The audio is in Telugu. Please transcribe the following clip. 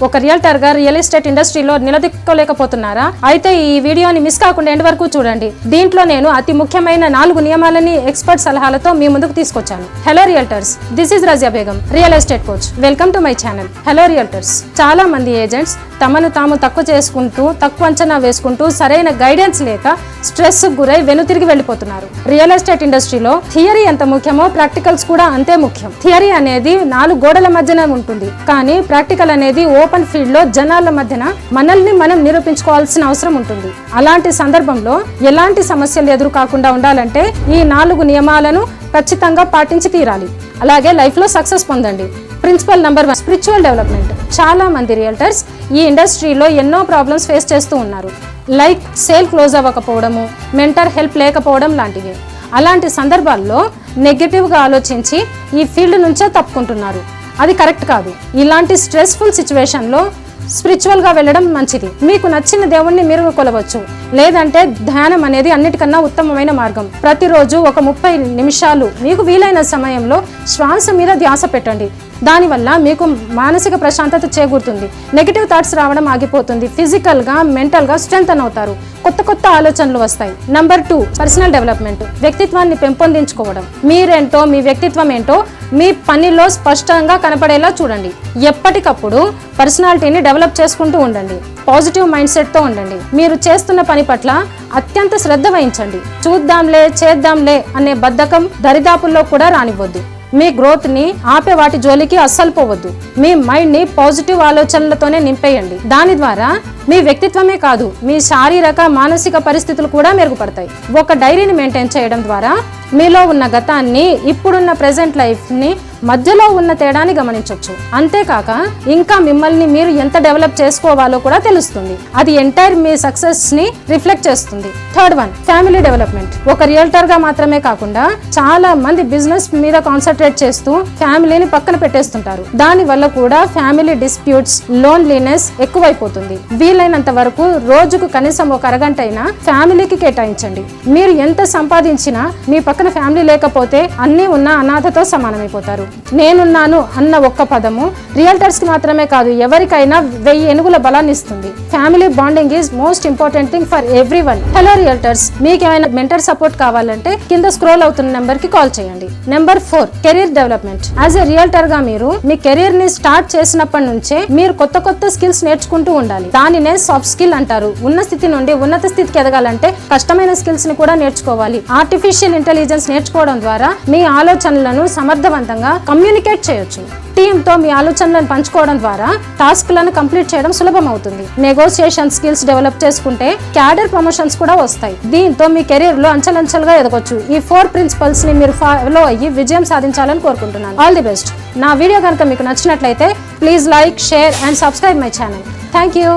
ఒక రియల్టర్ గా రియల్ ఎస్టేట్ ఇండస్ట్రీలో నిలదొక్కలేకపోతున్నారా? అయితే ఈ వీడియోని మిస్ కాకుండా ఎండ్ వరకు చూడండి. దీంట్లో నేను అతి ముఖ్యమైన 4 నియమాలని ఎక్స్పర్ట్ సలహాలతో మీ ముందుకు తీసుకొచ్చాను. Hello realtors, this is Razia Begum, real estate coach. Welcome to my channel. Hello realtors, చాలా మంది ఏజెంట్స్ తమను తాము తక్కువ చేసుకుంటూ, తక్కువ అంచనా వేసుకుంటూ, సరైన గైడెన్స్ లేక స్ట్రెస్ గురై వెనుతిరిగి వెళ్ళిపోతున్నారు. రియల్ ఎస్టేట్ ఇండస్ట్రీలో థియరీ ఎంత ముఖ్యమో ప్రాక్టికల్స్ కూడా అంతే ముఖ్యం. థియరీ అనేది 4 గోడల మధ్యన ఉంటుంది, కానీ ప్రాక్టికల్ అనేది ఓపెన్ ఫీల్డ్ లో జనాల మధ్యన మనల్ని మనం నిరూపించుకోవాల్సిన అవసరం ఉంటుంది. అలాంటి సందర్భంలో ఎలాంటి సమస్యలు ఎదురు కాకుండా ఉండాలంటే ఈ 4 నియమాలను ఖచ్చితంగా పాటించి తీరాలి. అలాగే లైఫ్ లో సక్సెస్ పొందండి. Principal number 1, spiritual development. చాలా మంది రియల్టర్స్ ఈ ఇండస్ట్రీలో ఎన్నో ప్రాబ్లమ్స్ ఫేస్ చేస్తూ ఉన్నారు. లైక్ సేల్ క్లోజ్ అవ్వకపోవడము, మెంటర్ హెల్ప్ లేకపోవడం లాంటివి. అలాంటి సందర్భాల్లో నెగటివ్గా ఆలోచించి ఈ ఫీల్డ్ నుంచే తప్పుకుంటున్నారు. అది కరెక్ట్ కాదు. ఇలాంటి స్ట్రెస్ఫుల్ సిచ్యువేషన్లో స్పిరిచువల్గా వెళ్ళడం మంచిది. మీకు నచ్చిన దేవుణ్ణి మీరు కొలవచ్చు, లేదంటే ధ్యానం అనేది అన్నిటికన్నా ఉత్తమమైన మార్గం. ప్రతిరోజు ఒక 30 నిమిషాలు మీకు వీలైన సమయంలో శ్వాస మీద ధ్యాస పెట్టండి. దానివల్ల మీకు మానసిక ప్రశాంతత చేకూరుతుంది. నెగిటివ్ థాట్స్ రావడం ఆగిపోతుంది. ఫిజికల్గా, మెంటల్గా స్ట్రెంగ్తన్ అవుతారు. కొత్త ఆలోచనలు వస్తాయి. Number 2, personal development. వ్యక్తిత్వాన్ని పెంపొందించుకోవడం. మీరేంటో, మీ వ్యక్తిత్వం ఏంటో మీ పనిలో స్పష్టంగా కనపడేలా చూడండి. ఎప్పటికప్పుడు పర్సనాలిటీని డెవలప్ చేసుకుంటూ ఉండండి. పాజిటివ్ మైండ్ సెట్తో ఉండండి. మీరు చేస్తున్న పని పట్ల అత్యంత శ్రద్ధ వహించండి. చూద్దాంలే, చేద్దాంలే అనే బద్ధకం దరిదాపుల్లో కూడా రానివ్వద్దు. మీ గ్రోత్ని ఆపే వాటి జోలికి అస్సలు పోవద్దు. మీ మైండ్ని పాజిటివ్ ఆలోచనలతోనే నింపేయండి. దాని ద్వారా మీ వ్యక్తిత్వమే కాదు, మీ శారీరక, మానసిక పరిస్థితులు కూడా మెరుగుపడతాయి. ఒక డైరీని మెయింటైన్ చేయడం ద్వారా మీలో ఉన్న గతాన్ని, ఇప్పుడున్న ప్రెజెంట్ లైఫ్ని, మధ్యలో ఉన్న తేడాని గమనించవచ్చు. అంతేకాక ఇంకా మిమ్మల్ని మీరు ఎంత డెవలప్ చేసుకోవాలో కూడా తెలుస్తుంది. అది ఎంటైర్ మీ సక్సెస్ ని రిఫ్లెక్ట్ చేస్తుంది. Third one, family development. ఒక రియల్టర్ గా మాత్రమే కాకుండా చాలా మంది బిజినెస్ మీద కాన్సన్ట్రేట్ చేస్తూ ఫ్యామిలీని పక్కన పెట్టేస్తుంటారు. దాని వల్ల కూడా ఫ్యామిలీ డిస్ప్యూట్స్, లోన్లీనెస్ ఎక్కువైపోతుంది. వీలైనంత వరకు రోజుకు కనీసం ఒక అరగంట అయినా ఫ్యామిలీకి కేటాయించండి. మీరు ఎంత సంపాదించినా మీ పక్కన ఫ్యామిలీ లేకపోతే అన్నీ ఉన్న అనాథతో సమానమైపోతారు. నేనున్నాను అన్న ఒక్క పదము రియల్టర్స్ కి మాత్రమే కాదు, ఎవరికైనా 1000 ఏనుగుల బలాన్ని ఇస్తుంది. Family bonding is most important thing for everyone. Hello realtors, మీకు ఏమైనా మెంటర్ సపోర్ట్ కావాలంటే కింద స్క్రోల్ అవుతున్న నెంబర్ కి కాల్ చేయండి. Number 4, career development. As a realtor గా మీరు మీ కెరీర్ ని స్టార్ట్ చేసినప్పటి నుంచే మీరు కొత్త స్కిల్స్ నేర్చుకుంటూ ఉండాలి. దానినే సాఫ్ట్ స్కిల్ అంటారు. ఉన్న స్థితి నుండి ఉన్నత స్థితికి ఎదగాలంటే కష్టమైన స్కిల్స్ ని కూడా నేర్చుకోవాలి. ఆర్టిఫిషియల్ ఇంటెలిజెన్స్ నేర్చుకోవడం ద్వారా మీ ఆలోచనలను సమర్థవంతంగా కమ్యూనికేట్ చేయొచ్చు. టీంతో మీ ఆలోచనలను పంచుకోవడం ద్వారా టాస్క్లను కంప్లీట్ చేయడం సులభం అవుతుంది. నెగోసియేషన్ స్కిల్స్ డెవలప్ చేసుకుంటే క్యాడర్ ప్రమోషన్స్ కూడా వస్తాయి. దీంతో మీ కెరీర్ లో అంచెలంచెలుగా ఎదగొచ్చు. ఈ 4 ప్రిన్సిపల్స్ ని మీరు ఫాలో అయ్యి విజయం సాధించాలని కోరుకుంటున్నాను. All the best. నా వీడియో కనుక మీకు నచ్చినట్లయితే please like, share and subscribe my channel. Thank you.